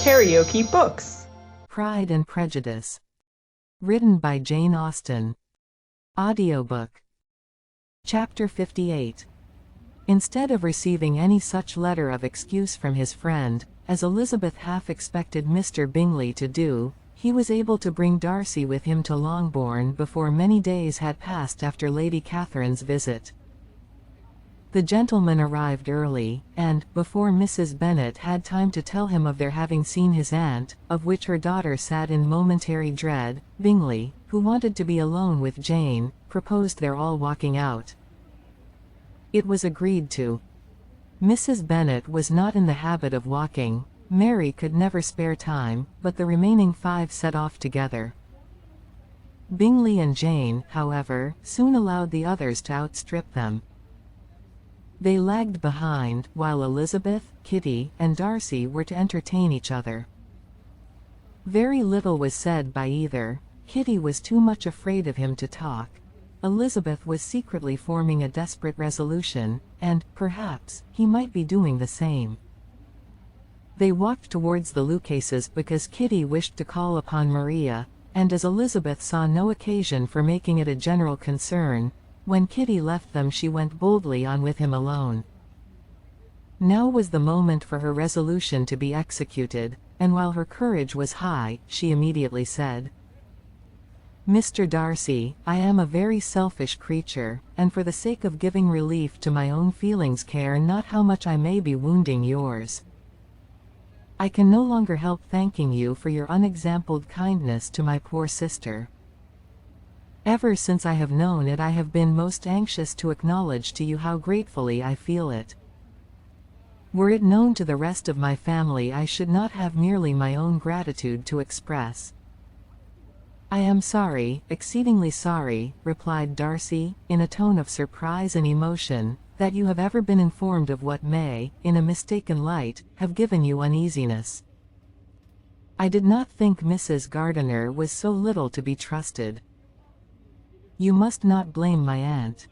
KaraokeBooks. Pride and Prejudice. Written by Jane Austen. Audiobook. Chapter 58. Instead of receiving any such letter of excuse from his friend, as Elizabeth half expected Mr. Bingley to do, he was able to bring Darcy with him to Longbourn before many days had passed after Lady Catherine's visit. The gentleman arrived early, and, before Mrs. Bennet had time to tell him of their having seen his aunt, of which her daughter sat in momentary dread, Bingley, who wanted to be alone with Jane, proposed their all walking out. It was agreed to. Mrs. Bennet was not in the habit of walking, Mary could never spare time, but the remaining 5 set off together. Bingley and Jane, however, soon allowed the others to outstrip them. They lagged behind, while Elizabeth, Kitty, and Darcy were to entertain each other. Very little was said by either. Kitty was too much afraid of him to talk. Elizabeth was secretly forming a desperate resolution, and, perhaps, he might be doing the same. They walked towards the Lucases because Kitty wished to call upon Maria, and as Elizabeth saw no occasion for making it a general concern, when Kitty left them she went boldly on with him alone. Now was the moment for her resolution to be executed, and while her courage was high, she immediately said, "Mr. Darcy, I am a very selfish creature, and for the sake of giving relief to my own feelings care not how much I may be wounding yours. I can no longer help thanking you for your unexampled kindness to my poor sister. Ever since I have known it I have been most anxious to acknowledge to you how gratefully I feel it. Were it known to the rest of my family I should not have merely my own gratitude to express." "I am sorry, exceedingly sorry," replied Darcy, in a tone of surprise and emotion, "that you have ever been informed of what may, in a mistaken light, have given you uneasiness. I did not think Mrs. Gardiner was so little to be trusted. You must not blame my aunt.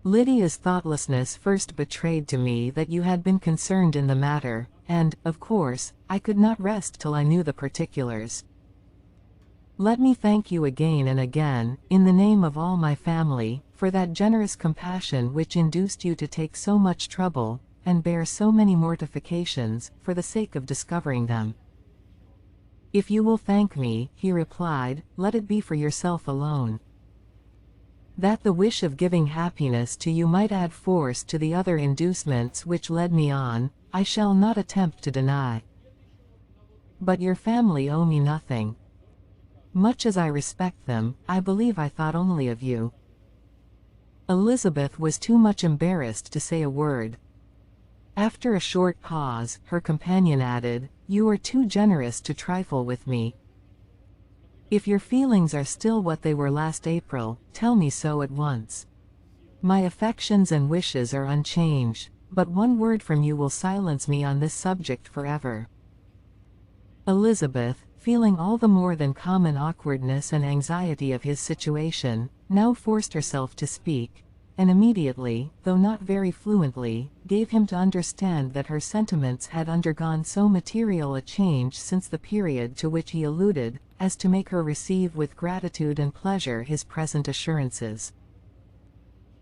Lydia's thoughtlessness first betrayed to me that you had been concerned in the matter, and, of course, I could not rest till I knew the particulars. Let me thank you again and again, in the name of all my family, for that generous compassion which induced you to take so much trouble, and bear so many mortifications, for the sake of discovering them." "If you will thank me," he replied, "let it be for yourself alone. That the wish of giving happiness to you might add force to the other inducements which led me on, I shall not attempt to deny. But your family owe me nothing. Much as I respect them, I believe I thought only of you." Elizabeth was too much embarrassed to say a word. After a short pause, her companion added, "You are too generous to trifle with me. If your feelings are still what they were last April, tell me so at once. My affections and wishes are unchanged, but one word from you will silence me on this subject forever." Elizabeth, feeling all the more than common awkwardness and anxiety of his situation, now forced herself to speak, and immediately, though not very fluently, gave him to understand that her sentiments had undergone so material a change since the period to which he alluded, as to make her receive with gratitude and pleasure his present assurances.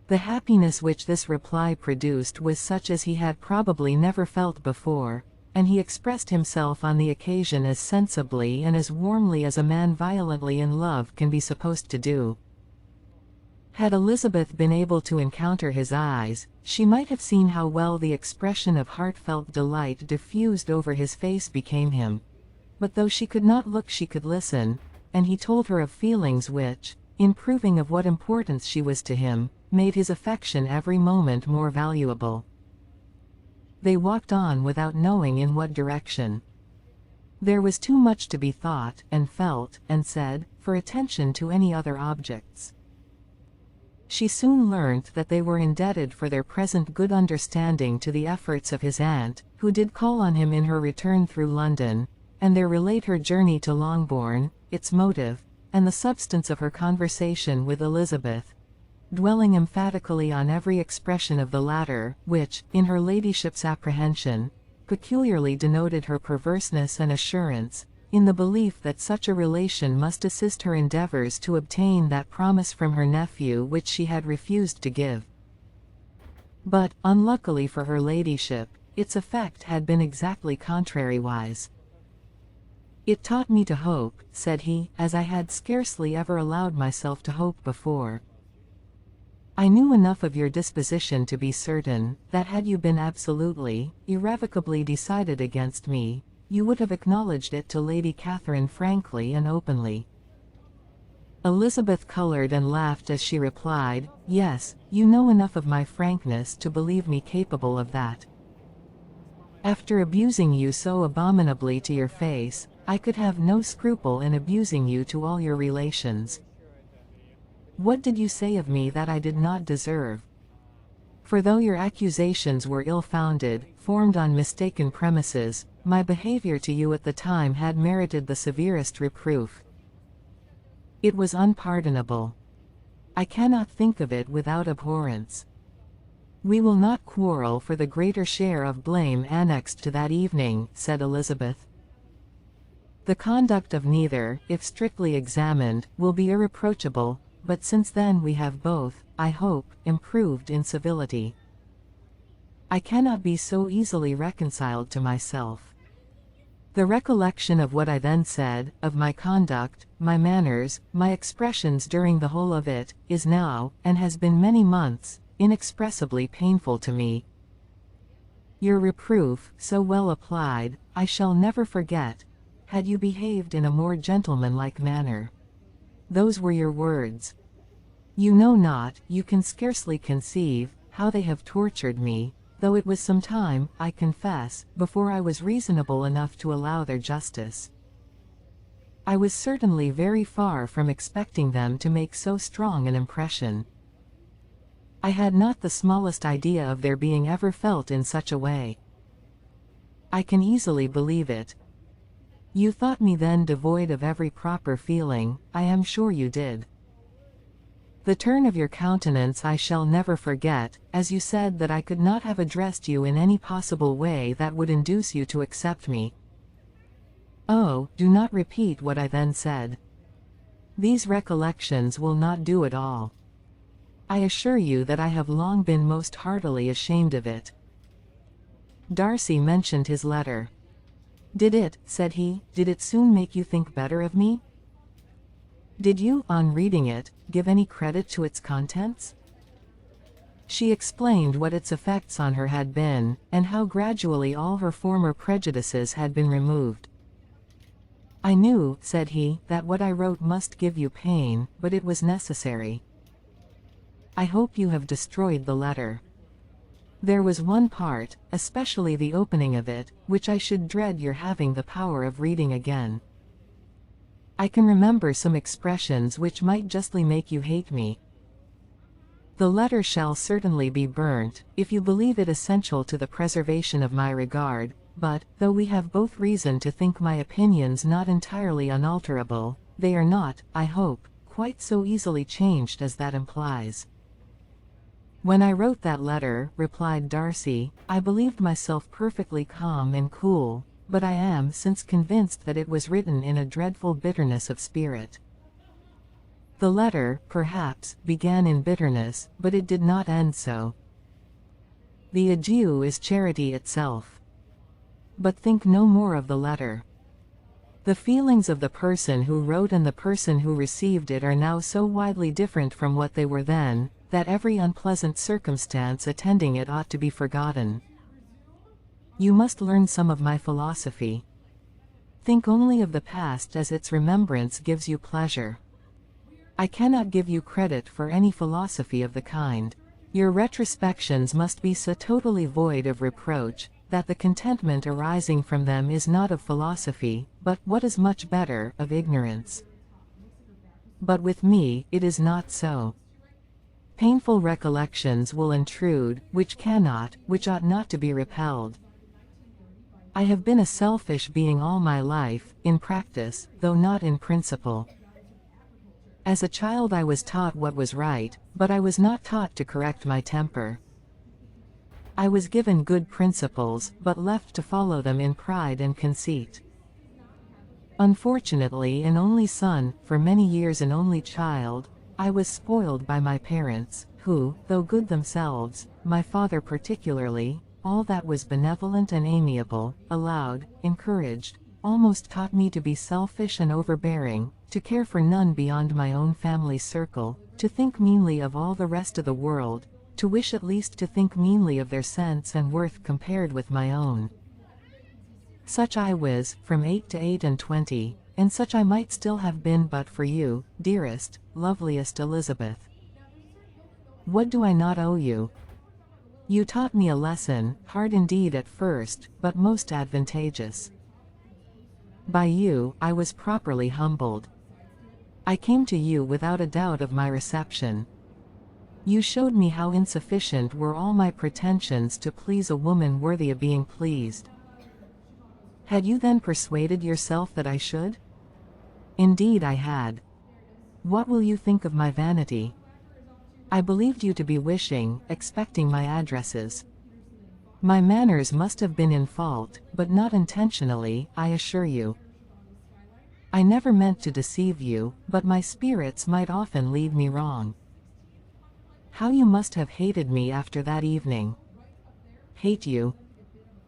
The happiness which this reply produced was such as he had probably never felt before, and he expressed himself on the occasion as sensibly and as warmly as a man violently in love can be supposed to do. Had Elizabeth been able to encounter his eyes, she might have seen how well the expression of heartfelt delight diffused over his face became him. But though she could not look she could listen, and he told her of feelings which, in proving of what importance she was to him, made his affection every moment more valuable. They walked on without knowing in what direction. There was too much to be thought, and felt, and said, for attention to any other objects. She soon learnt that they were indebted for their present good understanding to the efforts of his aunt, who did call on him in her return through London, and there relate her journey to Longbourn, its motive, and the substance of her conversation with Elizabeth, dwelling emphatically on every expression of the latter, which, in her ladyship's apprehension, peculiarly denoted her perverseness and assurance, in the belief that such a relation must assist her endeavors to obtain that promise from her nephew which she had refused to give. But, unluckily for her ladyship, its effect had been exactly contrariwise. "It taught me to hope," said he, "as I had scarcely ever allowed myself to hope before. I knew enough of your disposition to be certain, that had you been absolutely, irrevocably decided against me, you would have acknowledged it to Lady Catherine frankly and openly." Elizabeth colored and laughed as she replied, "Yes, you know enough of my frankness to believe me capable of that. After abusing you so abominably to your face, I could have no scruple in abusing you to all your relations. What did you say of me that I did not deserve? For though your accusations were ill-founded, formed on mistaken premises, my behavior to you at the time had merited the severest reproof. It was unpardonable. I cannot think of it without abhorrence. We will not quarrel for the greater share of blame annexed to that evening," said Elizabeth. "The conduct of neither, if strictly examined, will be irreproachable, but since then we have both, I hope, improved in civility. I cannot be so easily reconciled to myself. The recollection of what I then said, of my conduct, my manners, my expressions during the whole of it, is now, and has been many months, inexpressibly painful to me. Your reproof, so well applied, I shall never forget, had you behaved in a more gentlemanlike manner. Those were your words. You know not, you can scarcely conceive, how they have tortured me, though it was some time, I confess, before I was reasonable enough to allow their justice. I was certainly very far from expecting them to make so strong an impression. I had not the smallest idea of their being ever felt in such a way. I can easily believe it. You thought me then devoid of every proper feeling, I am sure you did. The turn of your countenance I shall never forget, as you said that I could not have addressed you in any possible way that would induce you to accept me. Oh, do not repeat what I then said. These recollections will not do at all. I assure you that I have long been most heartily ashamed of it." Darcy mentioned his letter. "Did it," said he, "did it soon make you think better of me? Did you, on reading it, give any credit to its contents?" She explained what its effects on her had been, and how gradually all her former prejudices had been removed. "I knew," said he, "that what I wrote must give you pain, but it was necessary. I hope you have destroyed the letter. There was one part, especially the opening of it, which I should dread your having the power of reading again. I can remember some expressions which might justly make you hate me. The letter shall certainly be burnt, if you believe it essential to the preservation of my regard, but, though we have both reason to think my opinions not entirely unalterable, they are not, I hope, quite so easily changed as that implies." "When I wrote that letter," replied Darcy, "I believed myself perfectly calm and cool, but I am since convinced that it was written in a dreadful bitterness of spirit. The letter, perhaps, began in bitterness, but it did not end so. The adieu is charity itself. But think no more of the letter. The feelings of the person who wrote and the person who received it are now so widely different from what they were then, that every unpleasant circumstance attending it ought to be forgotten. You must learn some of my philosophy. Think only of the past as its remembrance gives you pleasure. I cannot give you credit for any philosophy of the kind. Your retrospections must be so totally void of reproach, that the contentment arising from them is not of philosophy, but, what is much better, of ignorance. But with me, it is not so. Painful recollections will intrude, which cannot, which ought not to be repelled. I have been a selfish being all my life, in practice, though not in principle. As a child I was taught what was right, but I was not taught to correct my temper. I was given good principles, but left to follow them in pride and conceit. Unfortunately, an only son, for many years an only child, I was spoiled by my parents, who, though good themselves, my father particularly, all that was benevolent and amiable, allowed, encouraged, almost taught me to be selfish and overbearing, to care for none beyond my own family circle, to think meanly of all the rest of the world, to wish at least to think meanly of their sense and worth compared with my own. Such I was, from 8 to 28, and such I might still have been but for you, dearest, loveliest Elizabeth. What do I not owe you? You taught me a lesson, hard indeed at first, but most advantageous. By you, I was properly humbled. I came to you without a doubt of my reception. You showed me how insufficient were all my pretensions to please a woman worthy of being pleased. Had you then persuaded yourself that I should? Indeed I had. What will you think of my vanity? I believed you to be wishing, expecting my addresses. My manners must have been in fault, but not intentionally, I assure you. I never meant to deceive you, but my spirits might often lead me wrong. How you must have hated me after that evening. Hate you?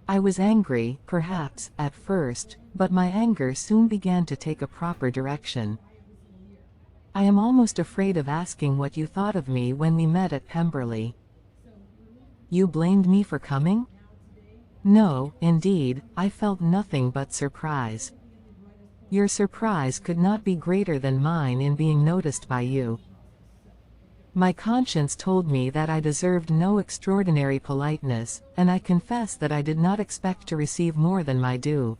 I was angry, perhaps, at first, but my anger soon began to take a proper direction. I am almost afraid of asking what you thought of me when we met at Pemberley. You blamed me for coming? No, indeed, I felt nothing but surprise. Your surprise could not be greater than mine in being noticed by you. My conscience told me that I deserved no extraordinary politeness, and I confess that I did not expect to receive more than my due.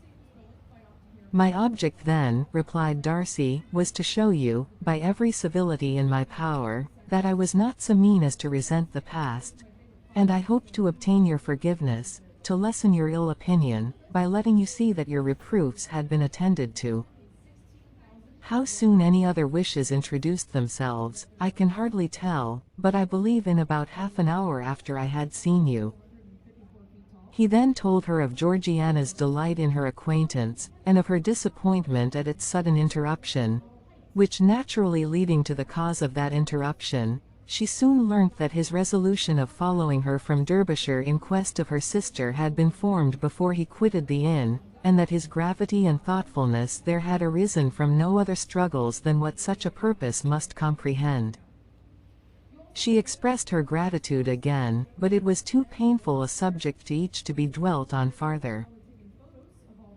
My object then, replied Darcy, was to show you, by every civility in my power, that I was not so mean as to resent the past, and I hoped to obtain your forgiveness, to lessen your ill opinion, by letting you see that your reproofs had been attended to. How soon any other wishes introduced themselves, I can hardly tell, but I believe in about half an hour after I had seen you. He then told her of Georgiana's delight in her acquaintance, and of her disappointment at its sudden interruption, which naturally leading to the cause of that interruption, she soon learnt that his resolution of following her from Derbyshire in quest of her sister had been formed before he quitted the inn, and that his gravity and thoughtfulness there had arisen from no other struggles than what such a purpose must comprehend. She expressed her gratitude again, but it was too painful a subject to each to be dwelt on farther.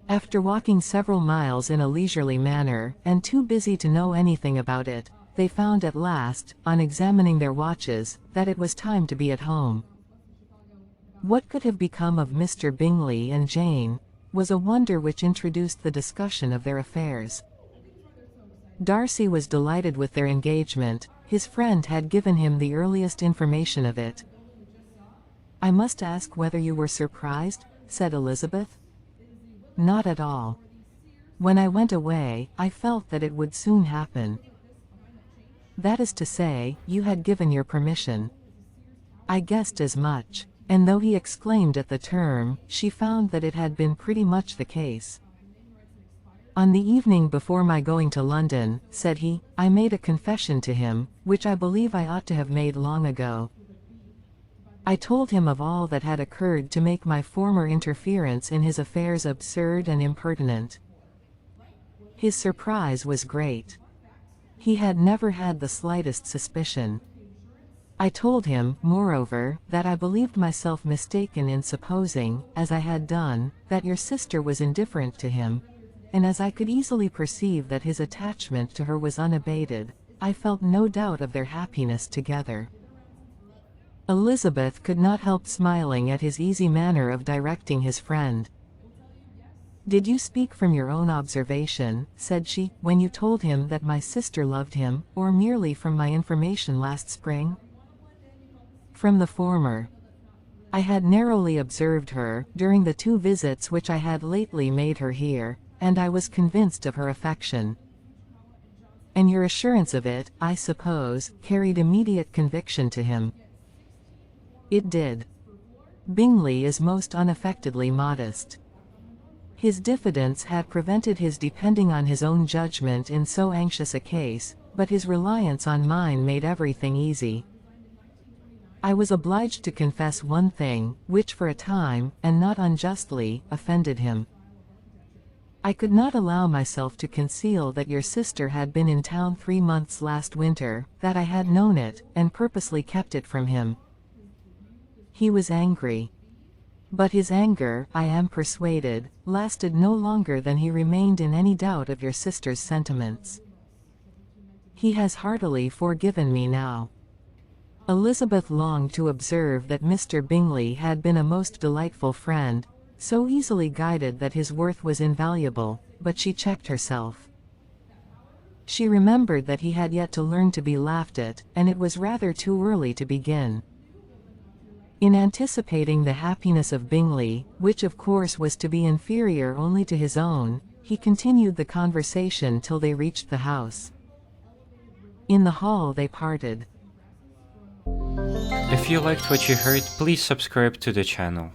After walking several miles in a leisurely manner, and too busy to know anything about it, they found at last, on examining their watches, that it was time to be at home. What could have become of Mr. Bingley and Jane, was a wonder which introduced the discussion of their affairs. Darcy was delighted with their engagement. His friend had given him the earliest information of it. "I must ask whether you were surprised?" said Elizabeth. "Not at all. When I went away, I felt that it would soon happen. That is to say, you had given your permission. I guessed as much." And though he exclaimed at the term, she found that it had been pretty much the case. "On the evening before my going to London," said he, "I made a confession to him, which I believe I ought to have made long ago. I told him of all that had occurred to make my former interference in his affairs absurd and impertinent. His surprise was great. He had never had the slightest suspicion. I told him, moreover, that I believed myself mistaken in supposing, as I had done, that your sister was indifferent to him, and as I could easily perceive that his attachment to her was unabated, I felt no doubt of their happiness together." Elizabeth could not help smiling at his easy manner of directing his friend. "Did you speak from your own observation," said she, "when you told him that my sister loved him, or merely from my information last spring?" "From the former. I had narrowly observed her, during the 2 visits which I had lately made her here, and I was convinced of her affection." "And your assurance of it, I suppose, carried immediate conviction to him?" "It did. Bingley is most unaffectedly modest. His diffidence had prevented his depending on his own judgment in so anxious a case, but his reliance on mine made everything easy. I was obliged to confess one thing, which for a time, and not unjustly, offended him. I could not allow myself to conceal that your sister had been in town 3 months last winter, that I had known it, and purposely kept it from him. He was angry. But his anger, I am persuaded, lasted no longer than he remained in any doubt of your sister's sentiments. He has heartily forgiven me now. Elizabeth longed to observe that Mr. Bingley had been a most delightful friend, so easily guided that his worth was invaluable, but she checked herself. She remembered that he had yet to learn to be laughed at, and it was rather too early to begin. In anticipating the happiness of Bingley, which of course was to be inferior only to his own, he continued the conversation till they reached the house. In the hall they parted. If you liked what you heard, please subscribe to the channel.